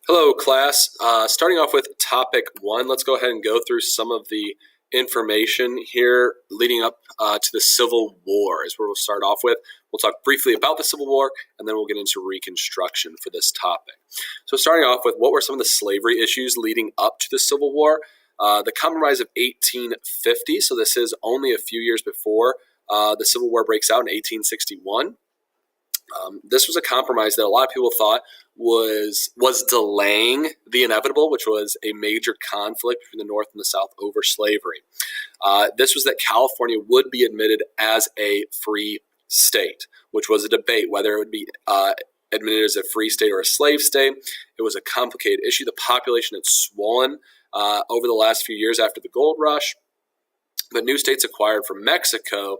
Hello, class. Starting off with topic one, let's go ahead and go through some of the information here leading up to the Civil War is where we'll start off with. We'll talk briefly about the Civil War, and then we'll get into Reconstruction for this topic. So starting off with what were some of the slavery issues leading up to the Civil War? The Compromise of 1850, so this is only a few years before the Civil War breaks out in 1861. This was a compromise that a lot of people thought was delaying the inevitable, which was a major conflict between the North and the South over slavery. This was that California would be admitted as a free state, which was a debate whether it would be admitted as a free state or a slave state. It was a complicated issue. The population had swollen over the last few years after the gold rush, but new states acquired from Mexico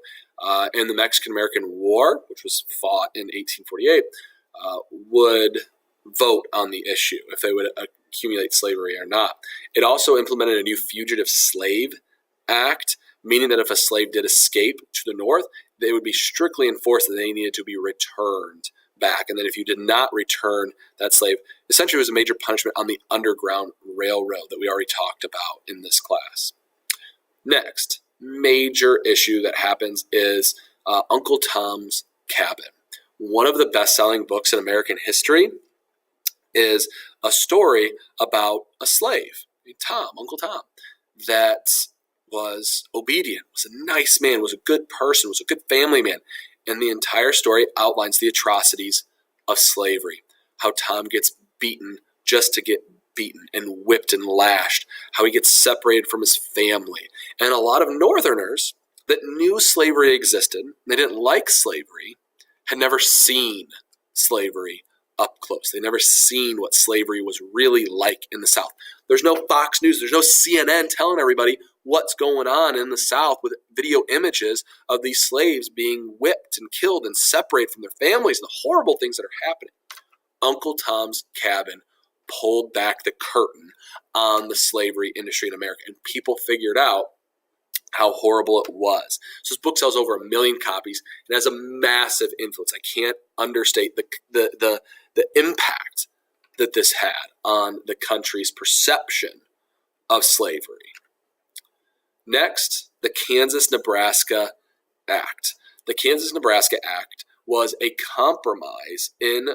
in the Mexican-American War, which was fought in 1848, would vote on the issue if they would accumulate slavery or not. It also implemented a new Fugitive Slave Act, meaning that if a slave did escape to the North, they would be strictly enforced that they needed to be returned back. And then if you did not return that slave, essentially it was a major punishment on the Underground Railroad that we already talked about in this class. Next, major issue that happens is Uncle Tom's Cabin. One of the best-selling books in American history is a story about a slave, Uncle Tom, that was obedient, was a nice man, was a good person, was a good family man. And the entire story outlines the atrocities of slavery, how Tom gets beaten just to get beaten and whipped and lashed, how he gets separated from his family. And a lot of Northerners that knew slavery existed, they didn't like slavery, had never seen slavery up close. They never seen what slavery was really like in the South. There's no Fox News, there's no CNN telling everybody what's going on in the South with video images of these slaves being whipped and killed and separated from their families and the horrible things that are happening. Uncle Tom's Cabin pulled back the curtain on the slavery industry in America, and people figured out how horrible it was. So this book sells over 1 million copies and has a massive influence. I can't understate the impact that this had on the country's perception of slavery. Next, the Kansas-Nebraska Act. The Kansas-Nebraska Act was a compromise in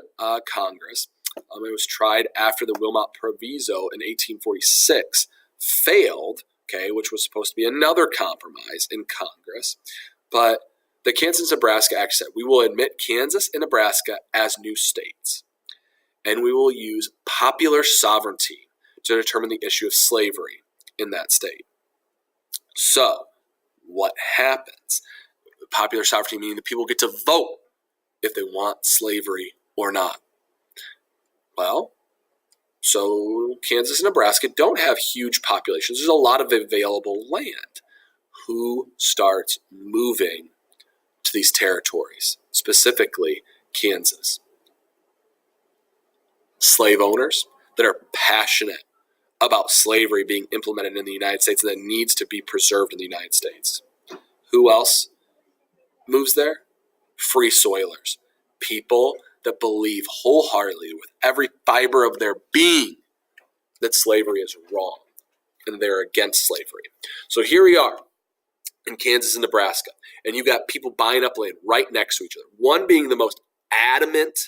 Congress. It was tried after the Wilmot Proviso in 1846 failed, which was supposed to be another compromise in Congress. But the Kansas-Nebraska Act said, we will admit Kansas and Nebraska as new states, and we will use popular sovereignty to determine the issue of slavery in that state. So, what happens? Popular sovereignty meaning the people get to vote if they want slavery or not. Well, so Kansas and Nebraska don't have huge populations. There's a lot of available land. Who starts moving to these territories, specifically Kansas? Slave owners that are passionate about slavery being implemented in the United States and that needs to be preserved in the United States. Who else moves there? Free soilers, people that believe wholeheartedly with every fiber of their being that slavery is wrong and they're against slavery. So here we are in Kansas and Nebraska, and you've got people buying up land right next to each other. One being the most adamant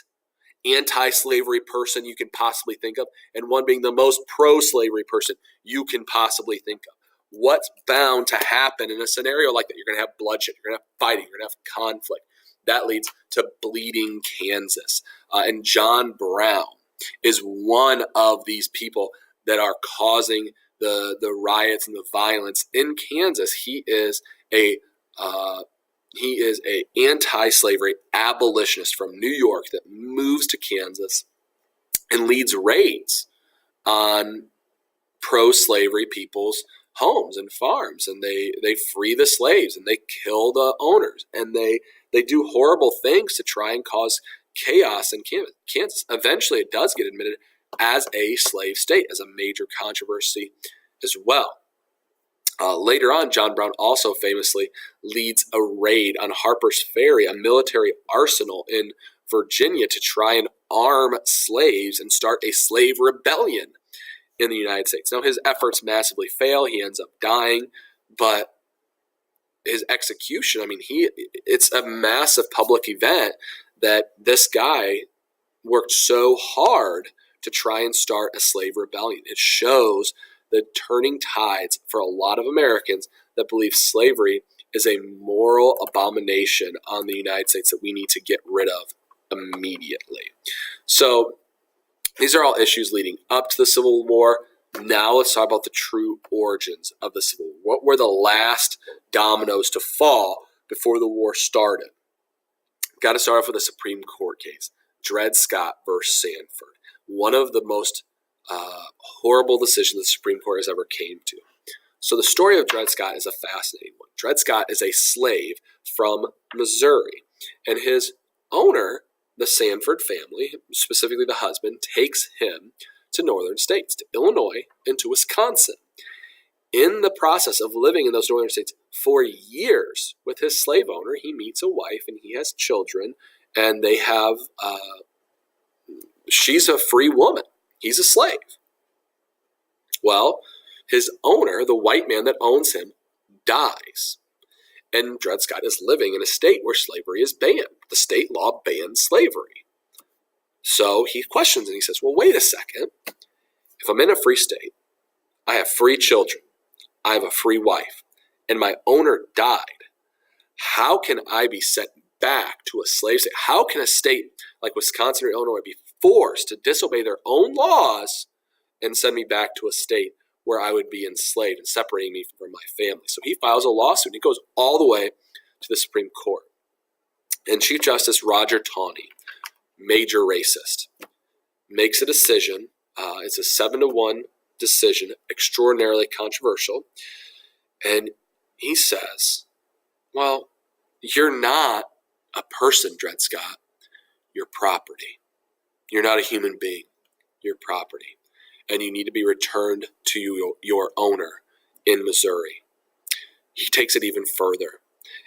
anti-slavery person you can possibly think of, and one being the most pro-slavery person you can possibly think of. What's bound to happen in a scenario like that? You're going to have bloodshed, you're going to have fighting, you're going to have conflict. That leads to bleeding Kansas. And John Brown is one of these people that are causing the riots and the violence in Kansas. He is a anti-slavery abolitionist from New York that moves to Kansas and leads raids on pro-slavery people's homes and farms, and they free the slaves and they kill the owners, and they do horrible things to try and cause chaos in Kansas. Eventually, it does get admitted as a slave state, as a major controversy as well. Later on, John Brown also famously leads a raid on Harper's Ferry, a military arsenal in Virginia, to try and arm slaves and start a slave rebellion in the United States. Now, his efforts massively fail. He ends up dying, but his execution, it's a massive public event that this guy worked so hard to try and start a slave rebellion. It shows the turning tides for a lot of Americans that believe slavery is a moral abomination on the United States that we need to get rid of immediately. So these are all issues leading up to the Civil War. Now let's talk about the true origins of the Civil War. What were the last dominoes to fall before the war started? Got to start off with a Supreme Court case, Dred Scott versus Sandford. One of the most horrible decisions the Supreme Court has ever came to. So the story of Dred Scott is a fascinating one. Dred Scott is a slave from Missouri, and his owner, the Sandford family, specifically the husband, takes him to northern states, to Illinois and to Wisconsin. In the process of living in those northern states for years with his slave owner, he meets a wife and he has children, and they have, she's a free woman. He's a slave. Well, his owner, the white man that owns him, dies. And Dred Scott is living in a state where slavery is banned. The state law bans slavery. So he questions and he says, well, wait a second. If I'm in a free state, I have free children, I have a free wife, and my owner died, how can I be sent back to a slave state? How can a state like Wisconsin or Illinois be forced to disobey their own laws and send me back to a state where I would be enslaved and separating me from my family? So he files a lawsuit. He goes all the way to the Supreme Court. And Chief Justice Roger Taney, major racist, makes a decision. It's a 7-1 decision, extraordinarily controversial. And he says, well, you're not a person, Dred Scott. You're property. You're not a human being. You're property. And you need to be returned to your owner in Missouri. He takes it even further.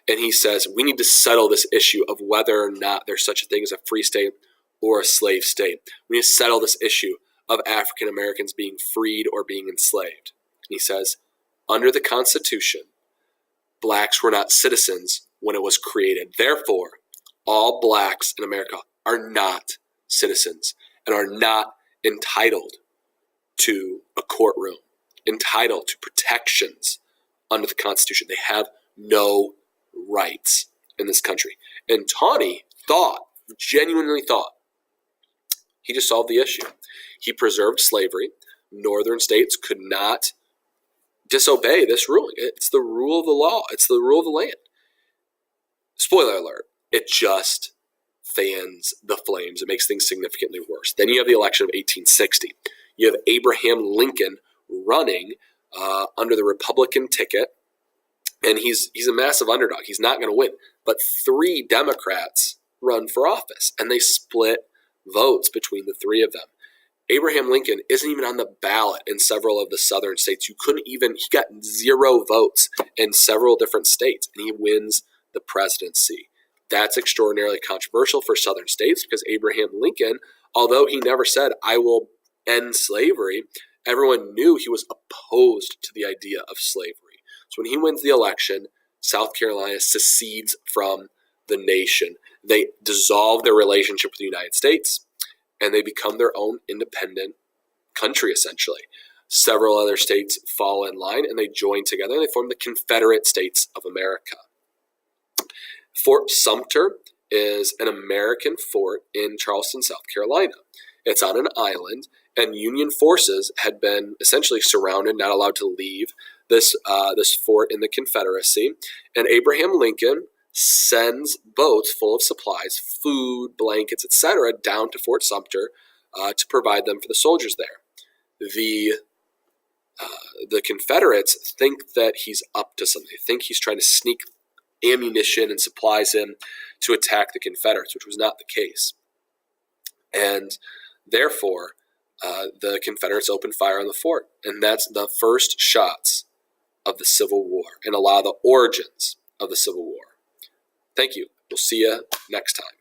And he says, we need to settle this issue of whether or not there's such a thing as a free state or a slave state. We need to settle this issue of African Americans being freed or being enslaved. And he says, under the Constitution, blacks were not citizens when it was created. Therefore, all blacks in America are not citizens and are not entitled to a courtroom, entitled to protections under the Constitution. They have no rights in this country. And Taney genuinely thought, he just solved the issue. He preserved slavery. Northern states could not disobey this ruling. It's the rule of the law. It's the rule of the land. Spoiler alert, it just fans the flames. It makes things significantly worse. Then you have the election of 1860. You have Abraham Lincoln running under the Republican ticket, and he's a massive underdog. He's not going to win. But 3 Democrats run for office, and they split votes between the 3 of them. Abraham Lincoln isn't even on the ballot in several of the southern states. He got 0 votes in several different states, and he wins the presidency. That's extraordinarily controversial for southern states because Abraham Lincoln, although he never said, I will end slavery, everyone knew he was opposed to the idea of slavery. So when he wins the election, South Carolina secedes from the nation. They dissolve their relationship with the United States, and they become their own independent country, essentially. Several other states fall in line, and they join together, and they form the Confederate States of America. Fort Sumter is an American fort in Charleston, South Carolina. It's on an island, and Union forces had been essentially surrounded, not allowed to leave this fort in the Confederacy. And Abraham Lincoln sends boats full of supplies, food, blankets, etc., down to Fort Sumter to provide them for the soldiers there. The Confederates think that he's up to something. They think he's trying to sneak ammunition and supplies in to attack the Confederates, which was not the case. And therefore, the Confederates open fire on the fort. And that's the first shots of the Civil War and a lot of the origins of the Civil War. Thank you. We'll see you next time.